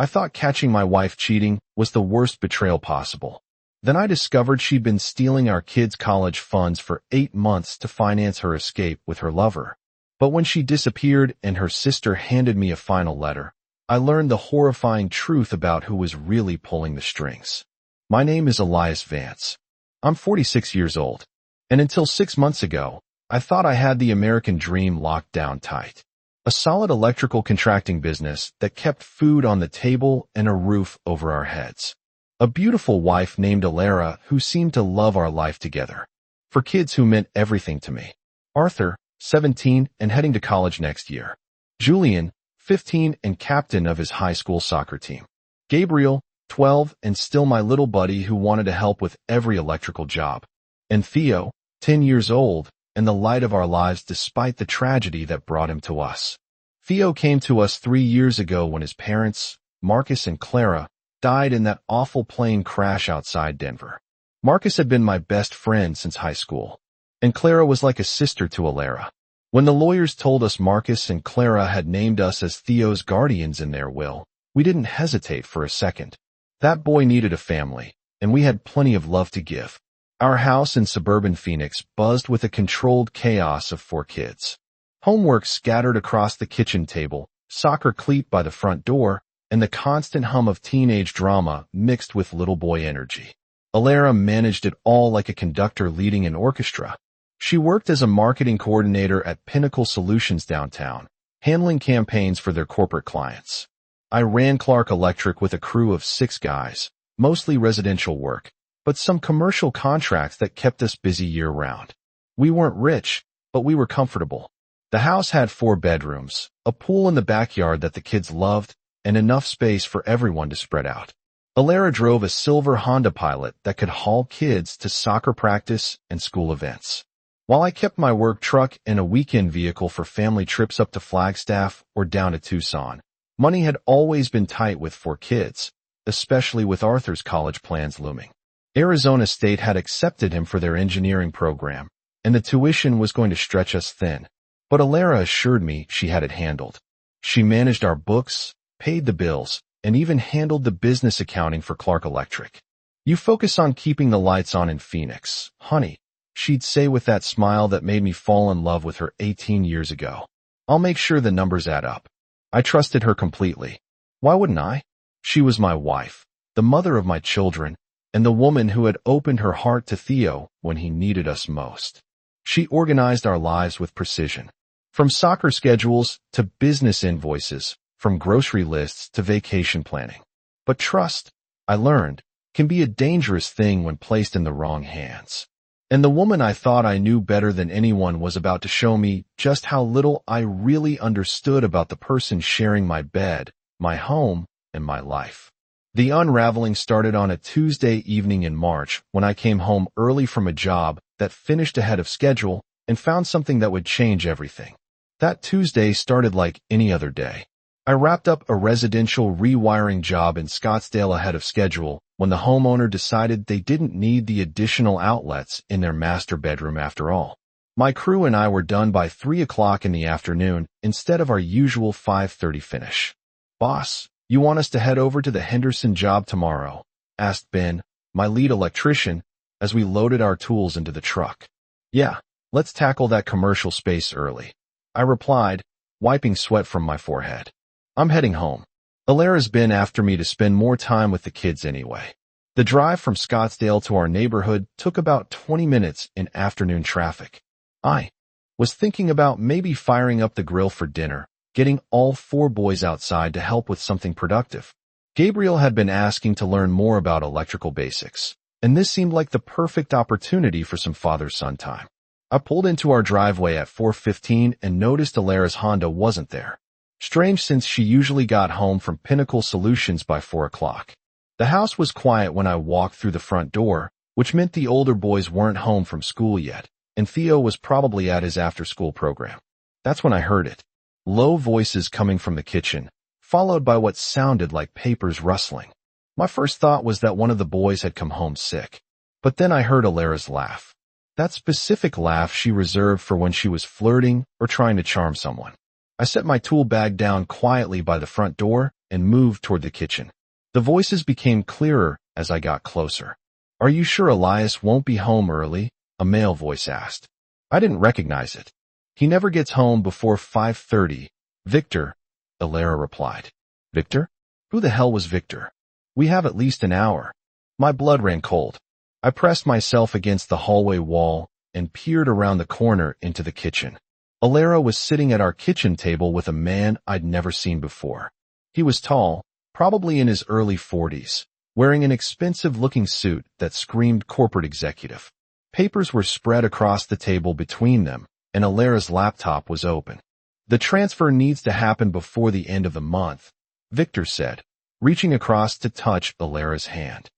I thought catching my wife cheating was the worst betrayal possible. Then I discovered she'd been stealing our kids' college funds for 8 months to finance her escape with her lover. But when she disappeared and her sister handed me a final letter, I learned the horrifying truth about who was really pulling the strings. My name is Elias Vance. I'm 46 years old, and until 6 months ago, I thought I had the American dream locked down tight. A solid electrical contracting business that kept food on the table and a roof over our heads. A beautiful wife named Alara who seemed to love our life together. For kids who meant everything to me. Arthur, 17 and heading to college next year. Julian, 15 and captain of his high school soccer team. Gabriel, 12 and still my little buddy who wanted to help with every electrical job. And Theo, 10 years old, and the light of our lives despite the tragedy that brought him to us. Theo came to us 3 years ago when his parents, Marcus and Clara, died in that awful plane crash outside Denver. Marcus had been my best friend since high school, and Clara was like a sister to Alara. When the lawyers told us Marcus and Clara had named us as Theo's guardians in their will, we didn't hesitate for a second. That boy needed a family, and we had plenty of love to give. Our house in suburban Phoenix buzzed with a controlled chaos of 4 kids. Homework scattered across the kitchen table, soccer cleat by the front door, and the constant hum of teenage drama mixed with little boy energy. Alara managed it all like a conductor leading an orchestra. She worked as a marketing coordinator at Pinnacle Solutions downtown, handling campaigns for their corporate clients. I ran Clark Electric with a crew of 6 guys, mostly residential work, but some commercial contracts that kept us busy year-round. We weren't rich, but we were comfortable. The house had 4 bedrooms, a pool in the backyard that the kids loved, and enough space for everyone to spread out. Alara drove a silver Honda Pilot that could haul kids to soccer practice and school events, while I kept my work truck and a weekend vehicle for family trips up to Flagstaff or down to Tucson. Money had always been tight with 4 kids, especially with Arthur's college plans looming. Arizona State had accepted him for their engineering program, and the tuition was going to stretch us thin. But Alara assured me she had it handled. She managed our books, paid the bills, and even handled the business accounting for Clark Electric. You focus on keeping the lights on in Phoenix, honey, she'd say with that smile that made me fall in love with her 18 years ago. I'll make sure the numbers add up. I trusted her completely. Why wouldn't I? She was my wife, the mother of my children, and the woman who had opened her heart to Theo when he needed us most. She organized our lives with precision. From soccer schedules to business invoices, from grocery lists to vacation planning. But trust, I learned, can be a dangerous thing when placed in the wrong hands. And the woman I thought I knew better than anyone was about to show me just how little I really understood about the person sharing my bed, my home, and my life. The unraveling started on a Tuesday evening in March when I came home early from a job that finished ahead of schedule and found something that would change everything. That Tuesday started like any other day. I wrapped up a residential rewiring job in Scottsdale ahead of schedule when the homeowner decided they didn't need the additional outlets in their master bedroom after all. My crew and I were done by 3 o'clock in the afternoon instead of our usual 5:30 finish. "Boss, you want us to head over to the Henderson job tomorrow?" asked Ben, my lead electrician, as we loaded our tools into the truck. "Yeah, let's tackle that commercial space early," I replied, wiping sweat from my forehead. "I'm heading home. Alara's been after me to spend more time with the kids anyway." The drive from Scottsdale to our neighborhood took about 20 minutes in afternoon traffic. I was thinking about maybe firing up the grill for dinner, getting all 4 boys outside to help with something productive. Gabriel had been asking to learn more about electrical basics, and this seemed like the perfect opportunity for some father-son time. I pulled into our driveway at 4:15 and noticed Alara's Honda wasn't there. Strange since she usually got home from Pinnacle Solutions by 4 o'clock. The house was quiet when I walked through the front door, which meant the older boys weren't home from school yet, and Theo was probably at his after-school program. That's when I heard it. Low voices coming from the kitchen, followed by what sounded like papers rustling. My first thought was that one of the boys had come home sick. But then I heard Alara's laugh. That specific laugh she reserved for when she was flirting or trying to charm someone. I set my tool bag down quietly by the front door and moved toward the kitchen. The voices became clearer as I got closer. "Are you sure Elias won't be home early?" a male voice asked. I didn't recognize it. "He never gets home before 5:30. Victor," Alara replied. "Victor? Who the hell was Victor? We have at least an hour." My blood ran cold. I pressed myself against the hallway wall and peered around the corner into the kitchen. Alara was sitting at our kitchen table with a man I'd never seen before. He was tall, probably in his early 40s, wearing an expensive-looking suit that screamed corporate executive. Papers were spread across the table between them, and Alara's laptop was open. "The transfer needs to happen before the end of the month," Victor said, reaching across to touch Alara's hand.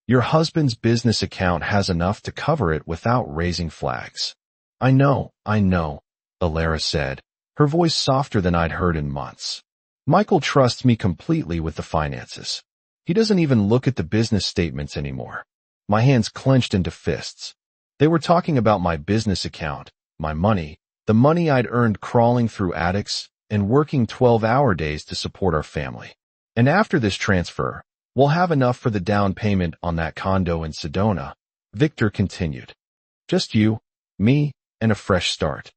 "Your husband's business account has enough to cover it without raising flags." I know, Alara said, her voice softer than I'd heard in months. "Michael trusts me completely with the finances. He doesn't even look at the business statements anymore." My hands clenched into fists. They were talking about my business account, my money, the money I'd earned crawling through attics and working 12-hour days to support our family. "And after this transfer, we'll have enough for the down payment on that condo in Sedona," Victor continued. "Just you, me, and a fresh start."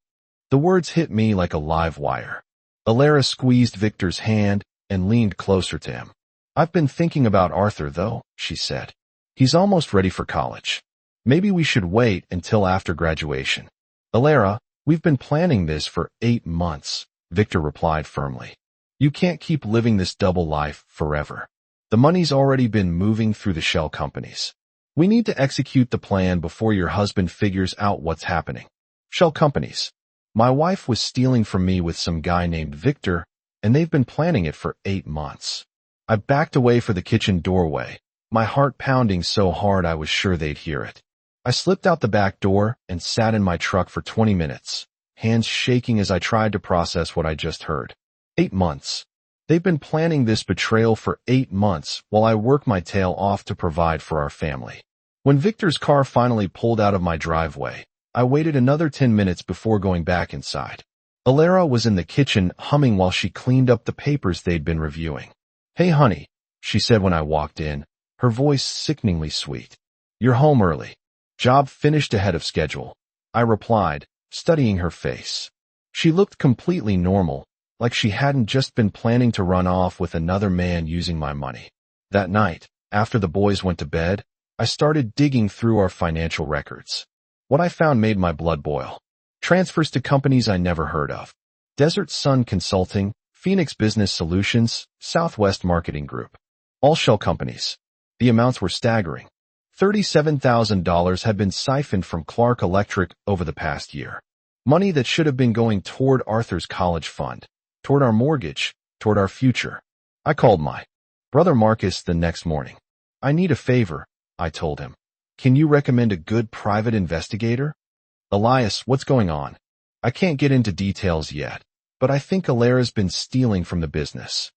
The words hit me like a live wire. Alara squeezed Victor's hand and leaned closer to him. "I've been thinking about Arthur, though," she said. "He's almost ready for college. Maybe we should wait until after graduation." "Alara, we've been planning this for 8 months," Victor replied firmly. "You can't keep living this double life forever. The money's already been moving through the shell companies. We need to execute the plan before your husband figures out what's happening." Shell companies. My wife was stealing from me with some guy named Victor, and they've been planning it for 8 months. I backed away for the kitchen doorway, my heart pounding so hard I was sure they'd hear it. I slipped out the back door and sat in my truck for 20 minutes, hands shaking as I tried to process what I just heard. 8 months. They've been planning this betrayal for 8 months while I work my tail off to provide for our family. When Victor's car finally pulled out of my driveway, I waited another 10 minutes before going back inside. Alara was in the kitchen humming while she cleaned up the papers they'd been reviewing. "Hey, honey," she said when I walked in, her voice sickeningly sweet. "You're home early. Job finished ahead of schedule," I replied, studying her face. She looked completely normal, like she hadn't just been planning to run off with another man using my money. That night, after the boys went to bed, I started digging through our financial records. What I found made my blood boil. Transfers to companies I never heard of. Desert Sun Consulting, Phoenix Business Solutions, Southwest Marketing Group. All shell companies. The amounts were staggering. $37,000 had been siphoned from Clark Electric over the past year. Money that should have been going toward Arthur's college fund, toward our mortgage, toward our future. I called my brother Marcus the next morning. "I need a favor," I told him. "Can you recommend a good private investigator?" "Elias, what's going on?" "I can't get into details yet, but I think Alara's been stealing from the business."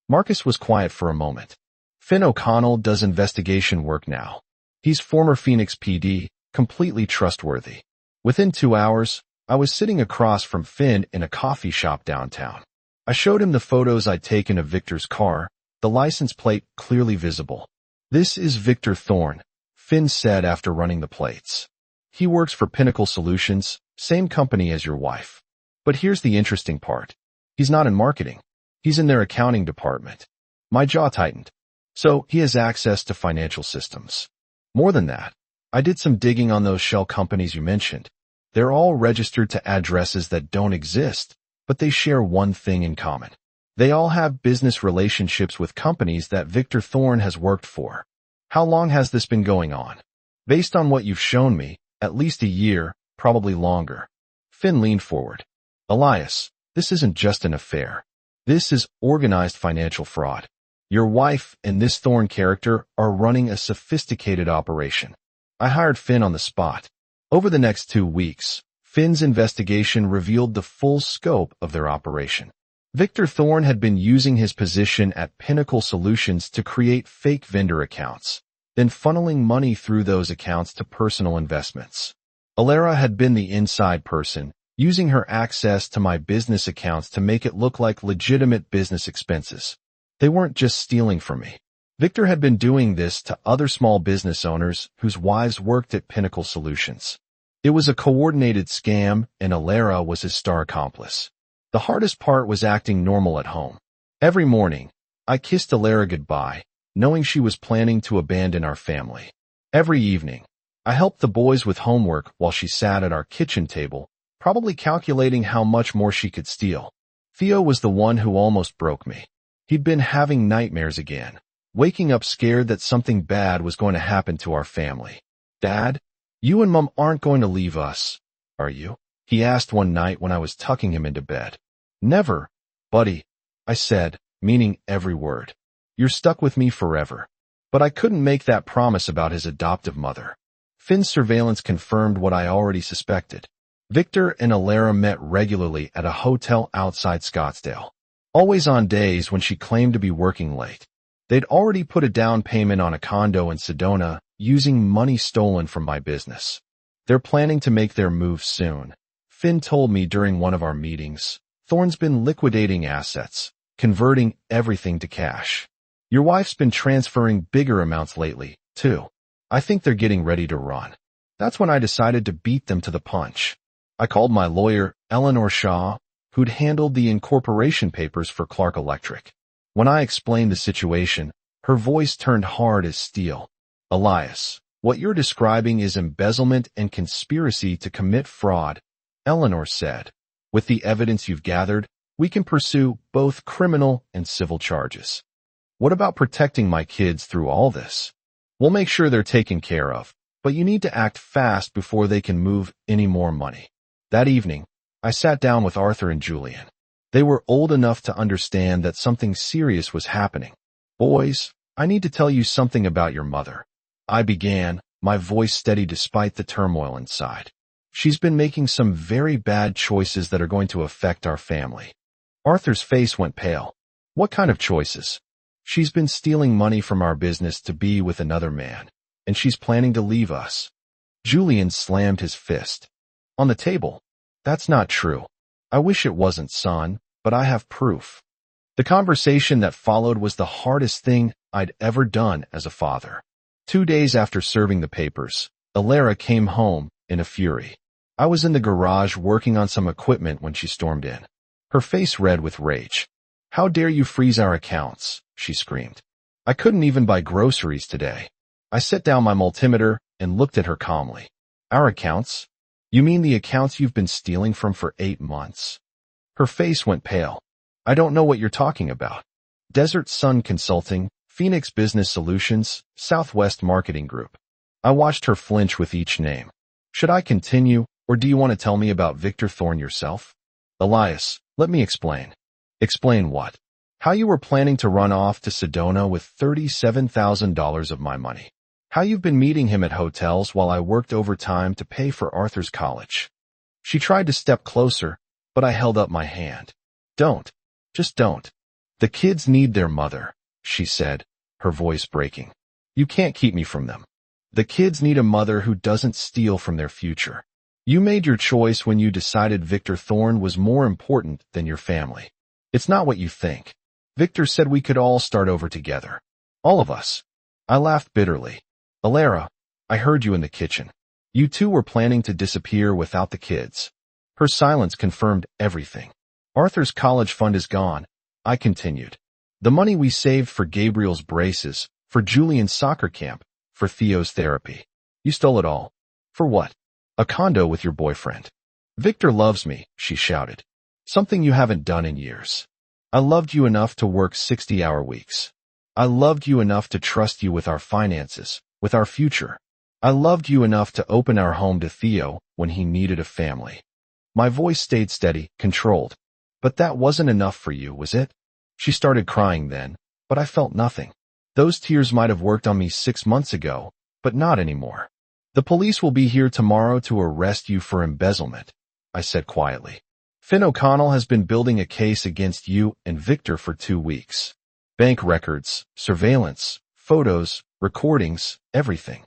Marcus was quiet for a moment. "Finn O'Connell does investigation work now. He's former Phoenix PD, completely trustworthy." Within 2 hours, I was sitting across from Finn in a coffee shop downtown. I showed him the photos I'd taken of Victor's car, the license plate clearly visible. "This is Victor Thorne," Finn said after running the plates. "He works for Pinnacle Solutions, same company as your wife. But here's the interesting part. He's not in marketing. He's in their accounting department." My jaw tightened. So he has access to financial systems. More than that, I did some digging on those shell companies you mentioned. They're all registered to addresses that don't exist, but they share one thing in common. They all have business relationships with companies that Victor Thorne has worked for. How long has this been going on? Based on what you've shown me, at least a year, probably longer. Finn leaned forward. "Elias, this isn't just an affair. This is organized financial fraud. Your wife and this Thorne character are running a sophisticated operation." I hired Finn on the spot. Over the next 2 weeks, Finn's investigation revealed the full scope of their operation. Victor Thorne had been using his position at Pinnacle Solutions to create fake vendor accounts, then funneling money through those accounts to personal investments. Alara had been the inside person, using her access to my business accounts to make it look like legitimate business expenses. They weren't just stealing from me. Victor had been doing this to other small business owners whose wives worked at Pinnacle Solutions. It was a coordinated scam, and Alara was his star accomplice. The hardest part was acting normal at home. Every morning, I kissed Alara goodbye, knowing she was planning to abandon our family. Every evening, I helped the boys with homework while she sat at our kitchen table, probably calculating how much more she could steal. Theo was the one who almost broke me. He'd been having nightmares again, waking up scared that something bad was going to happen to our family. "Dad, you and Mom aren't going to leave us, are you?" he asked one night when I was tucking him into bed. "Never, buddy," I said, meaning every word. "You're stuck with me forever." But I couldn't make that promise about his adoptive mother. Finn's surveillance confirmed what I already suspected. Victor and Alara met regularly at a hotel outside Scottsdale, always on days when she claimed to be working late. They'd already put a down payment on a condo in Sedona using money stolen from my business. They're planning to make their move soon. Finn told me during one of our meetings. Thorne's been liquidating assets, converting everything to cash. Your wife's been transferring bigger amounts lately, too. I think they're getting ready to run. That's when I decided to beat them to the punch. I called my lawyer, Eleanor Shaw, who'd handled the incorporation papers for Clark Electric. When I explained the situation, her voice turned hard as steel. "Elias, what you're describing is embezzlement and conspiracy to commit fraud," Eleanor said. "With the evidence you've gathered, we can pursue both criminal and civil charges." "What about protecting my kids through all this?" "We'll make sure they're taken care of, but you need to act fast before they can move any more money." That evening, I sat down with Arthur and Julian. They were old enough to understand that something serious was happening. "Boys, I need to tell you something about your mother," I began, my voice steady despite the turmoil inside. "She's been making some very bad choices that are going to affect our family." Arthur's face went pale. "What kind of choices?" "She's been stealing money from our business to be with another man, and she's planning to leave us." Julian slammed his fist on the table. "That's not true. I wish it wasn't, son, but I have proof." The conversation that followed was the hardest thing I'd ever done as a father. 2 days after serving the papers, Alara came home in a fury. I was in the garage working on some equipment when she stormed in, her face red with rage. "How dare you freeze our accounts?" she screamed. "I couldn't even buy groceries today." I set down my multimeter and looked at her calmly. "Our accounts? You mean the accounts you've been stealing from for 8 months? Her face went pale. "I don't know what you're talking about." Desert Sun Consulting, Phoenix Business Solutions, Southwest Marketing Group. I watched her flinch with each name. "Should I continue, or do you want to tell me about Victor Thorne yourself?" "Elias, let me explain." "Explain what?" "How you were planning to run off to Sedona with $37,000 of my money. How you've been meeting him at hotels while I worked overtime to pay for Arthur's college." She tried to step closer, but I held up my hand. "Don't. Just don't." "The kids need their mother," she said, her voice breaking. "You can't keep me from them. The kids need a mother who doesn't steal from their future. You made your choice when you decided Victor Thorne was more important than your family. It's not what you think. Victor said we could all start over together. All of us." I laughed bitterly. "Alara, I heard you in the kitchen. You two were planning to disappear without the kids." Her silence confirmed everything. "Arthur's college fund is gone," I continued. "The money we saved for Gabriel's braces, for Julian's soccer camp, for Theo's therapy. You stole it all. For what? A condo with your boyfriend." "Victor loves me," she shouted. "Something you haven't done in years. I loved you enough to work 60-hour weeks. I loved you enough to trust you with our finances, with our future. I loved you enough to open our home to Theo when he needed a family." My voice stayed steady, controlled. "But that wasn't enough for you, was it?" She started crying then, but I felt nothing. "Those tears might have worked on me 6 months ago, but not anymore. The police will be here tomorrow to arrest you for embezzlement," I said quietly. "Finn O'Connell has been building a case against you and Victor for 2 weeks. Bank records, surveillance, photos, recordings, everything.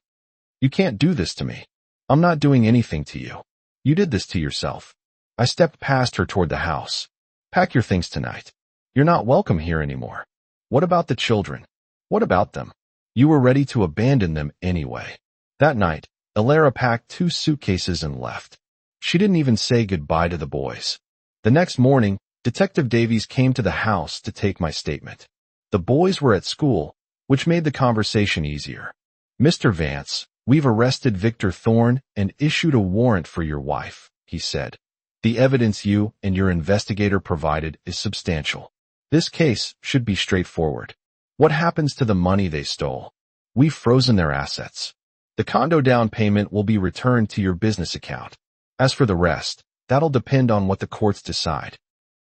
You can't do this to me. I'm not doing anything to you. You did this to yourself." I stepped past her toward the house. "Pack your things tonight. You're not welcome here anymore." What about the children? What about them? You were ready to abandon them anyway. That night, Alara packed 2 suitcases and left. She didn't even say goodbye to the boys. The next morning, Detective Davies came to the house to take my statement. The boys were at school, which made the conversation easier. Mr. Vance, we've arrested Victor Thorne and issued a warrant for your wife, he said. The evidence you and your investigator provided is substantial. This case should be straightforward. What happens to the money they stole? We've frozen their assets. The condo down payment will be returned to your business account. As for the rest, that'll depend on what the courts decide.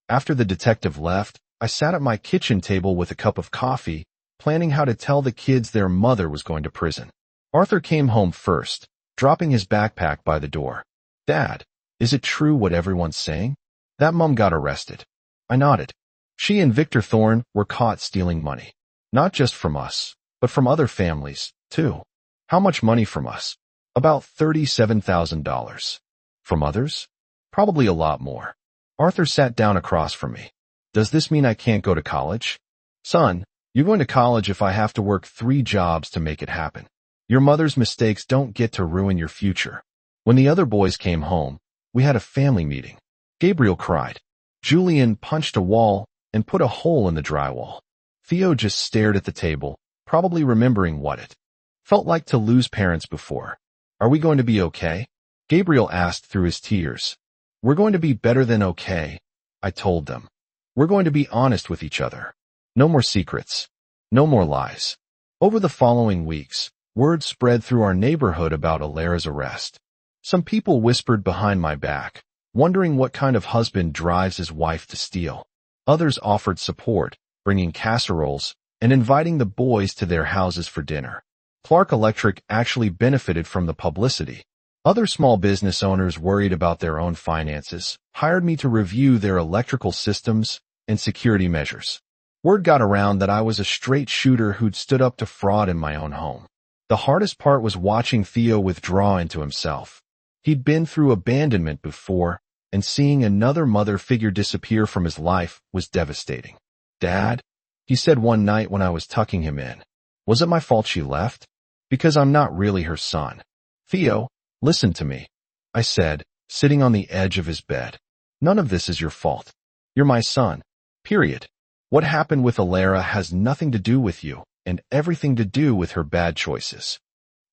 After the detective left, I sat at my kitchen table with a cup of coffee, planning how to tell the kids their mother was going to prison. Arthur came home first, dropping his backpack by the door. Dad, is it true what everyone's saying? That mom got arrested. I nodded. She and Victor Thorne were caught stealing money. Not just from us, but from other families, too. How much money from us? About $37,000. From others? Probably a lot more. Arthur sat down across from me. Does this mean I can't go to college? Son, you're going to college if I have to work 3 jobs to make it happen. Your mother's mistakes don't get to ruin your future. When the other boys came home, we had a family meeting. Gabriel cried. Julian punched a wall and put a hole in the drywall. Theo just stared at the table, probably remembering what it felt like to lose parents before. Are we going to be okay? Gabriel asked through his tears. We're going to be better than okay, I told them. We're going to be honest with each other. No more secrets. No more lies. Over the following weeks, word spread through our neighborhood about Alara's arrest. Some people whispered behind my back, wondering what kind of husband drives his wife to steal. Others offered support, bringing casseroles and inviting the boys to their houses for dinner. Clark Electric actually benefited from the publicity. Other small business owners worried about their own finances hired me to review their electrical systems and security measures. Word got around that I was a straight shooter who'd stood up to fraud in my own home. The hardest part was watching Theo withdraw into himself. He'd been through abandonment before, and seeing another mother figure disappear from his life was devastating. Dad, he said one night when I was tucking him in, was it my fault she left? Because I'm not really her son. Theo, listen to me, I said, sitting on the edge of his bed. None of this is your fault. You're my son. Period. What happened with Alara has nothing to do with you, and everything to do with her bad choices.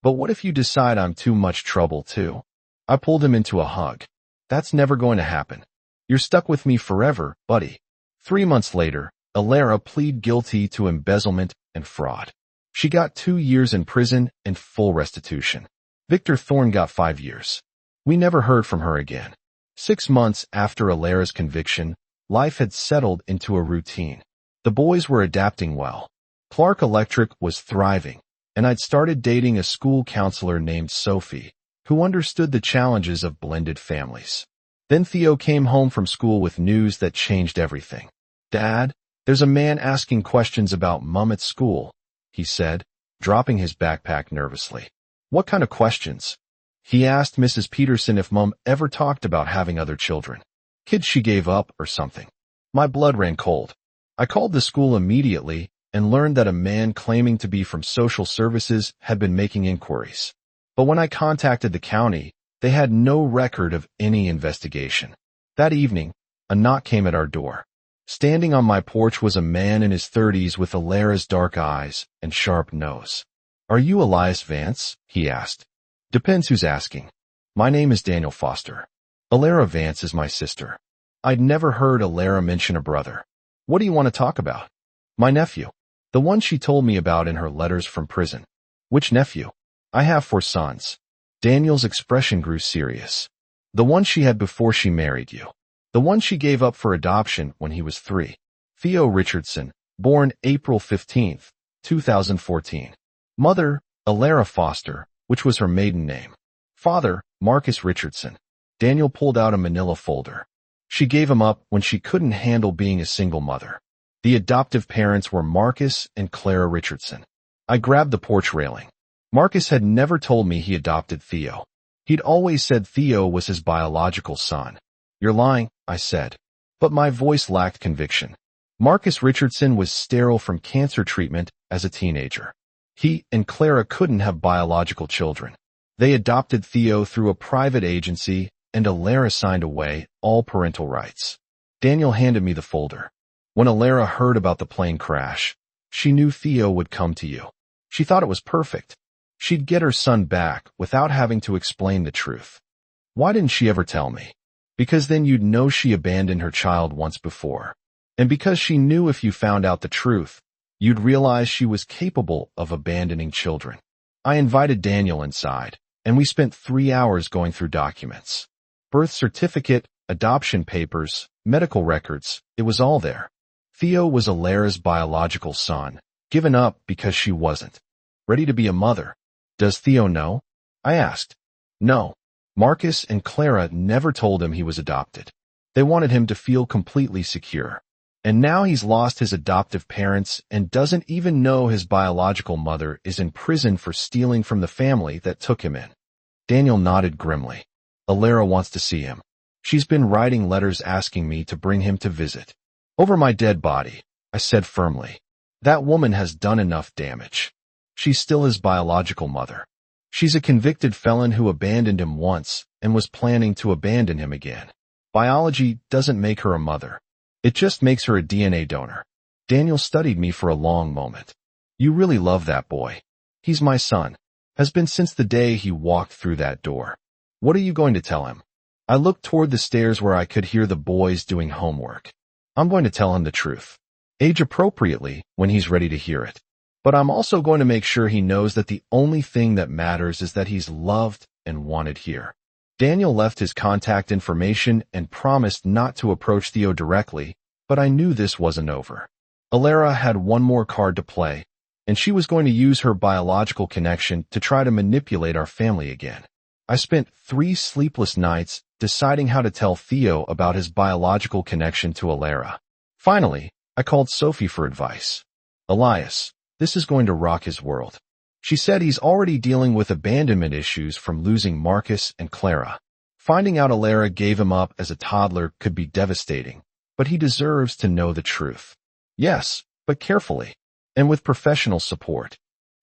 But what if you decide I'm too much trouble too? I pulled him into a hug. That's never going to happen. You're stuck with me forever, buddy. 3 months later, Alara pleaded guilty to embezzlement and fraud. She got 2 years in prison and full restitution. Victor Thorne got 5 years. We never heard from her again. 6 months after Alara's conviction, life had settled into a routine. The boys were adapting well. Clark Electric was thriving, and I'd started dating a school counselor named Sophie, who understood the challenges of blended families. Then Theo came home from school with news that changed everything. Dad, there's a man asking questions about Mum at school, he said, dropping his backpack nervously. What kind of questions? He asked Mrs. Peterson if Mum ever talked about having other children. Kids she gave up or something. My blood ran cold. I called the school immediately and learned that a man claiming to be from social services had been making inquiries. But when I contacted the county, they had no record of any investigation. That evening, a knock came at our door. Standing on my porch was a man in his 30s with Alara's dark eyes and sharp nose. Are you Elias Vance? He asked. Depends who's asking. My name is Daniel Foster. Alara Vance is my sister. I'd never heard Alara mention a brother. What do you want to talk about? My nephew. The one she told me about in her letters from prison. Which nephew? I have 4 sons. Daniel's expression grew serious. The one she had before she married you. The one she gave up for adoption when he was 3. Theo Richardson, born April 15, 2014. Mother, Alara Foster, which was her maiden name. Father, Marcus Richardson. Daniel pulled out a manila folder. She gave him up when she couldn't handle being a single mother. The adoptive parents were Marcus and Clara Richardson. I grabbed the porch railing. Marcus had never told me he adopted Theo. He'd always said Theo was his biological son. You're lying, I said. But my voice lacked conviction. Marcus Richardson was sterile from cancer treatment as a teenager. He and Clara couldn't have biological children. They adopted Theo through a private agency, and Alara signed away all parental rights. Daniel handed me the folder. When Alara heard about the plane crash, she knew Theo would come to you. She thought it was perfect. She'd get her son back without having to explain the truth. Why didn't she ever tell me? Because then you'd know she abandoned her child once before. And because she knew if you found out the truth, you'd realize she was capable of abandoning children. I invited Daniel inside, and we spent 3 hours going through documents. Birth certificate, adoption papers, medical records, it was all there. Theo was Alara's biological son, given up because she wasn't ready to be a mother. Does Theo know? I asked. No. Marcus and Clara never told him he was adopted. They wanted him to feel completely secure. And now he's lost his adoptive parents and doesn't even know his biological mother is in prison for stealing from the family that took him in. Daniel nodded grimly. Alara wants to see him. She's been writing letters asking me to bring him to visit. Over my dead body, I said firmly. That woman has done enough damage. She's still his biological mother. She's a convicted felon who abandoned him once and was planning to abandon him again. Biology doesn't make her a mother. It just makes her a DNA donor. Daniel studied me for a long moment. You really love that boy. He's my son. Has been since the day he walked through that door. What are you going to tell him? I looked toward the stairs where I could hear the boys doing homework. I'm going to tell him the truth. Age appropriately when he's ready to hear it. But I'm also going to make sure he knows that the only thing that matters is that he's loved and wanted here. Daniel left his contact information and promised not to approach Theo directly, but I knew this wasn't over. Alara had one more card to play, and she was going to use her biological connection to try to manipulate our family again. I spent 3 sleepless nights deciding how to tell Theo about his biological connection to Alara. Finally, I called Sophie for advice. Elias, this is going to rock his world. She said he's already dealing with abandonment issues from losing Marcus and Clara. Finding out Alara gave him up as a toddler could be devastating, but he deserves to know the truth. Yes, but carefully, and with professional support.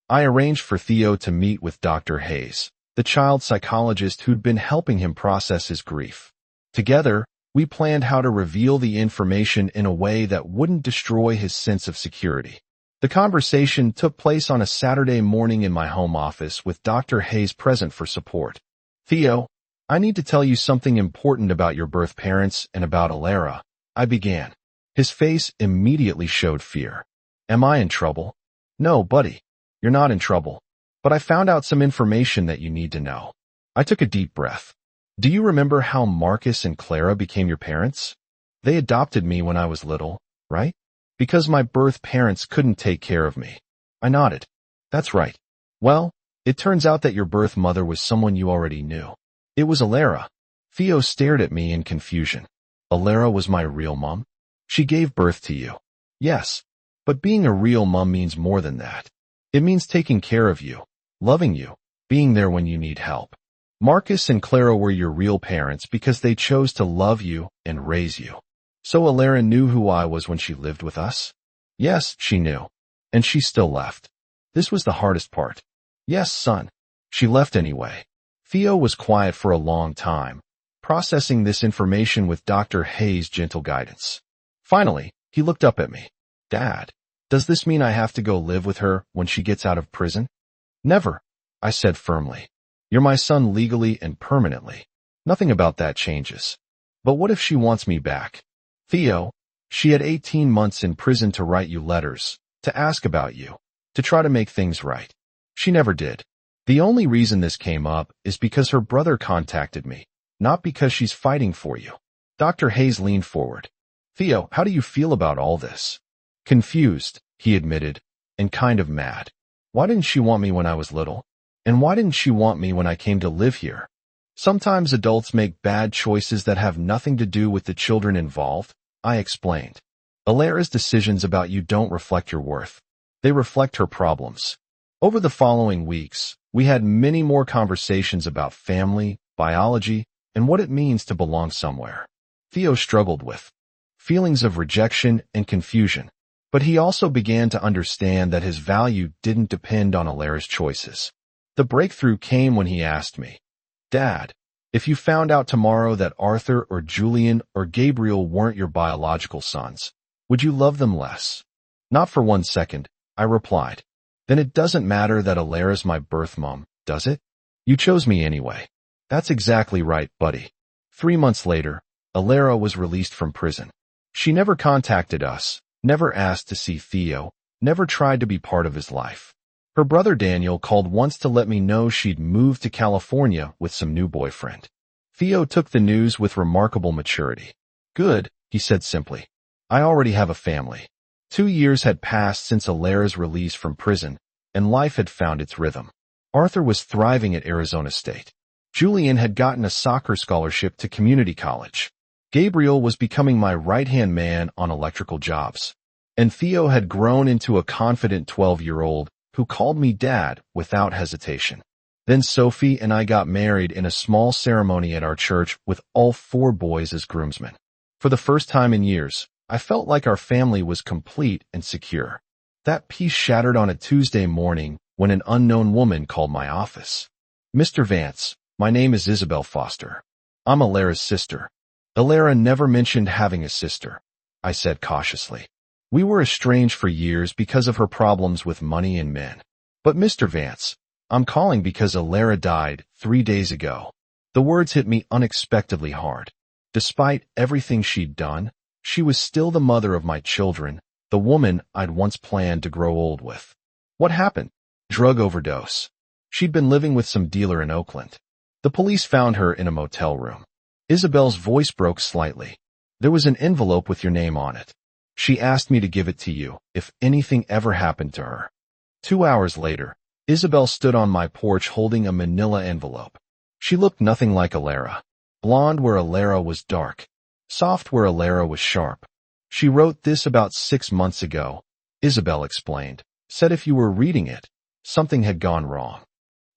I arranged for Theo to meet with Dr. Hayes, the child psychologist who'd been helping him process his grief. Together, we planned how to reveal the information in a way that wouldn't destroy his sense of security. The conversation took place on a Saturday morning in my home office with Dr. Hayes present for support. Theo, I need to tell you something important about your birth parents and about Alara, I began. His face immediately showed fear. Am I in trouble? No, buddy, you're not in trouble. But I found out some information that you need to know. I took a deep breath. Do you remember how Marcus and Clara became your parents? They adopted me when I was little, right? Because my birth parents couldn't take care of me. I nodded. That's right. Well, it turns out that your birth mother was someone you already knew. It was Alara. Theo stared at me in confusion. Alara was my real mom? She gave birth to you. Yes, but being a real mom means more than that. It means taking care of you, loving you, being there when you need help. Marcus and Clara were your real parents because they chose to love you and raise you. So Alara knew who I was when she lived with us? Yes, she knew. And she still left. This was the hardest part. Yes, son. She left anyway. Theo was quiet for a long time, processing this information with Dr. Hayes' gentle guidance. Finally, he looked up at me. Dad, does this mean I have to go live with her when she gets out of prison? Never, I said firmly. You're my son legally and permanently. Nothing about that changes. But what if she wants me back? Theo, she had 18 months in prison to write you letters, to ask about you, to try to make things right. She never did. The only reason this came up is because her brother contacted me, not because she's fighting for you. Dr. Hayes leaned forward. Theo, how do you feel about all this? Confused, he admitted, and kind of mad. Why didn't she want me when I was little? And why didn't she want me when I came to live here? Sometimes adults make bad choices that have nothing to do with the children involved, I explained. Alara's decisions about you don't reflect your worth. They reflect her problems. Over the following weeks, we had many more conversations about family, biology, and what it means to belong somewhere. Theo struggled with feelings of rejection and confusion. But he also began to understand that his value didn't depend on Alara's choices. The breakthrough came when he asked me, "Dad, if you found out tomorrow that Arthur or Julian or Gabriel weren't your biological sons, would you love them less?" "Not for 1 second," I replied. "Then it doesn't matter that Alara's my birth mom, does it? You chose me anyway." "That's exactly right, buddy." 3 months later, Alara was released from prison. She never contacted us, never asked to see Theo, never tried to be part of his life. Her brother Daniel called once to let me know she'd moved to California with some new boyfriend. Theo took the news with remarkable maturity. "Good," he said simply. "I already have a family." 2 years had passed since Alara's release from prison, and life had found its rhythm. Arthur was thriving at Arizona State. Julian had gotten a soccer scholarship to community college. Gabriel was becoming my right-hand man on electrical jobs. And Theo had grown into a confident 12-year-old who called me dad without hesitation. Then Sophie and I got married in a small ceremony at our church with all 4 boys as groomsmen. For the first time in years, I felt like our family was complete and secure. That peace shattered on a Tuesday morning when an unknown woman called my office. "Mr. Vance, my name is Isabel Foster. I'm Alara's sister." "Alara never mentioned having a sister," I said cautiously. "We were estranged for years because of her problems with money and men. But Mr. Vance, I'm calling because Alara died 3 days ago." The words hit me unexpectedly hard. Despite everything she'd done, she was still the mother of my children, the woman I'd once planned to grow old with. "What happened?" "Drug overdose. She'd been living with some dealer in Oakland. The police found her in a motel room." Isabel's voice broke slightly. "There was an envelope with your name on it. She asked me to give it to you if anything ever happened to her." 2 hours later, Isabel stood on my porch holding a manila envelope. She looked nothing like Alara. Blonde where Alara was dark. Soft where Alara was sharp. "She wrote this about 6 months ago," Isabel explained. "Said if you were reading it, something had gone wrong."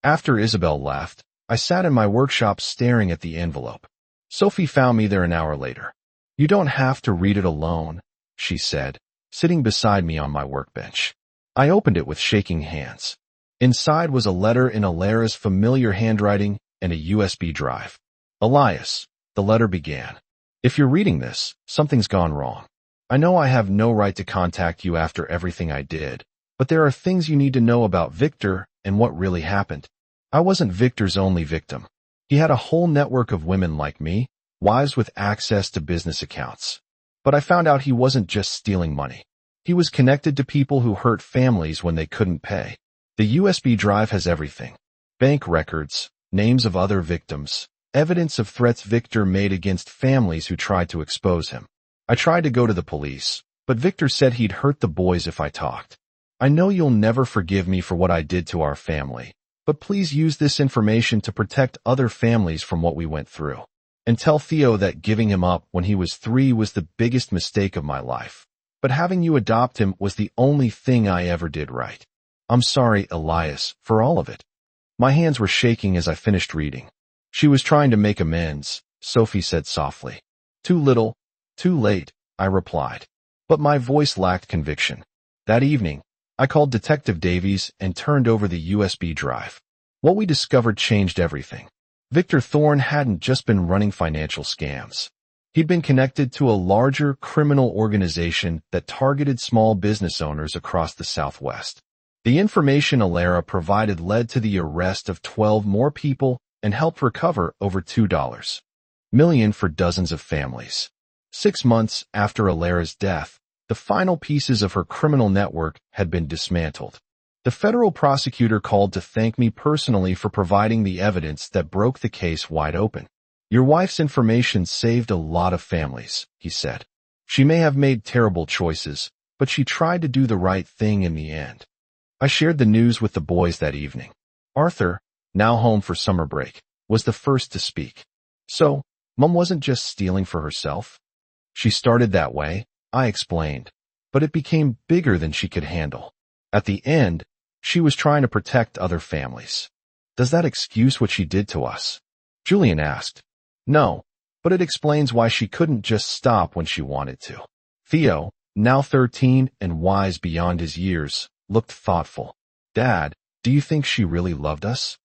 After Isabel left, I sat in my workshop staring at the envelope. Sophie found me there an hour later. "You don't have to read it alone," she said, sitting beside me on my workbench. I opened it with shaking hands. Inside was a letter in Alara's familiar handwriting and a USB drive. "Elias," the letter began. "If you're reading this, something's gone wrong. I know I have no right to contact you after everything I did, but there are things you need to know about Victor and what really happened. I wasn't Victor's only victim. He had a whole network of women like me, wives with access to business accounts. But I found out he wasn't just stealing money. He was connected to people who hurt families when they couldn't pay. The USB drive has everything. Bank records, names of other victims, evidence of threats Victor made against families who tried to expose him. I tried to go to the police, but Victor said he'd hurt the boys if I talked. I know you'll never forgive me for what I did to our family, but please use this information to protect other families from what we went through. And tell Theo that giving him up when he was 3 was the biggest mistake of my life. But having you adopt him was the only thing I ever did right. I'm sorry, Elias, for all of it." My hands were shaking as I finished reading. "She was trying to make amends," Sophie said softly. "Too little, too late," I replied. But my voice lacked conviction. That evening, I called Detective Davies and turned over the USB drive. What we discovered changed everything. Victor Thorne hadn't just been running financial scams. He'd been connected to a larger criminal organization that targeted small business owners across the Southwest. The information Alara provided led to the arrest of 12 more people and helped recover over $2 million for dozens of families. 6 months after Alara's death, the final pieces of her criminal network had been dismantled. The federal prosecutor called to thank me personally for providing the evidence that broke the case wide open. "Your wife's information saved a lot of families," he said. "She may have made terrible choices, but she tried to do the right thing in the end." I shared the news with the boys that evening. Arthur, now home for summer break, was the first to speak. "So, Mom wasn't just stealing for herself?" "She started that way," I explained, "but it became bigger than she could handle. At the end, she was trying to protect other families." "Does that excuse what she did to us?" Julian asked. "No, but it explains why she couldn't just stop when she wanted to. Theo, now 13 and wise beyond his years, looked thoughtful. Dad, do you think she really loved us?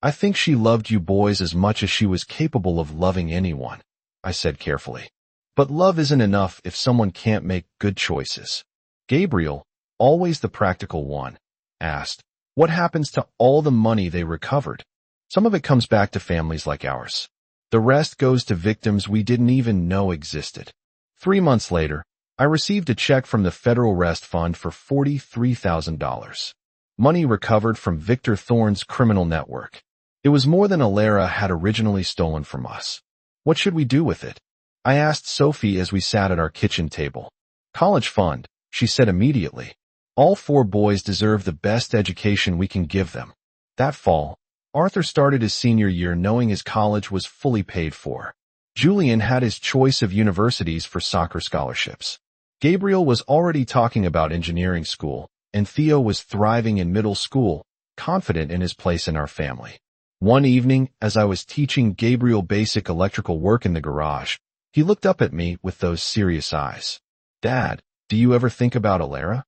I think she loved you boys as much as she was capable of loving anyone, I said carefully. But love isn't enough if someone can't make good choices. Gabriel, always the practical one, asked, what happens to all the money they recovered? Some of it comes back to families like ours. The rest goes to victims we didn't even know existed. 3 months later, I received a check from the Federal Rest Fund for $43,000. Money recovered from Victor Thorne's criminal network. It was more than Alara had originally stolen from us. What should we do with it? I asked Sophie as we sat at our kitchen table. College fund, she said immediately. All 4 boys deserve the best education we can give them. That fall, Arthur started his senior year knowing his college was fully paid for. Julian had his choice of universities for soccer scholarships. Gabriel was already talking about engineering school, and Theo was thriving in middle school, confident in his place in our family. One evening, as I was teaching Gabriel basic electrical work in the garage, he looked up at me with those serious eyes. Dad, do you ever think about Alara?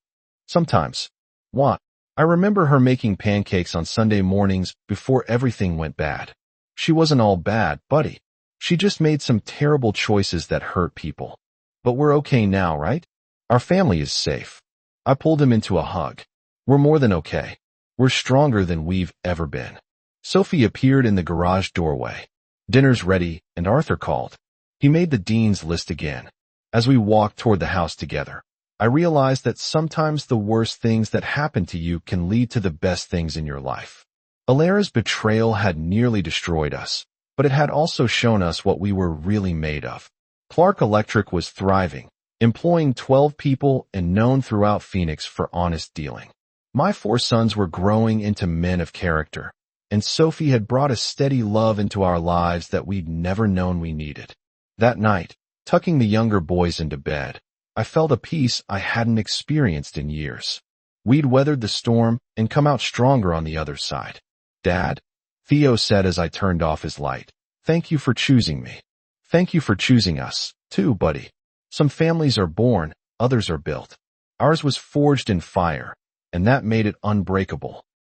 Sometimes. What? I remember her making pancakes on Sunday mornings before everything went bad. She wasn't all bad, buddy. She just made some terrible choices that hurt people. But we're okay now, right? Our family is safe. I pulled him into a hug. We're more than okay. We're stronger than we've ever been. Sophie appeared in the garage doorway. Dinner's ready, and Arthur called. He made the dean's list again. As we walked toward the house together, I realized that sometimes the worst things that happen to you can lead to the best things in your life. Alara's betrayal had nearly destroyed us, but it had also shown us what we were really made of. Clark Electric was thriving, employing 12 people and known throughout Phoenix for honest dealing. My 4 sons were growing into men of character, and Sophie had brought a steady love into our lives that we'd never known we needed. That night, tucking the younger boys into bed, I felt a peace I hadn't experienced in years. We'd weathered the storm and come out stronger on the other side. Dad, Theo said as I turned off his light, thank you for choosing me. Thank you for choosing us, too, buddy. Some families are born, others are built. Ours was forged in fire, and that made it unbreakable.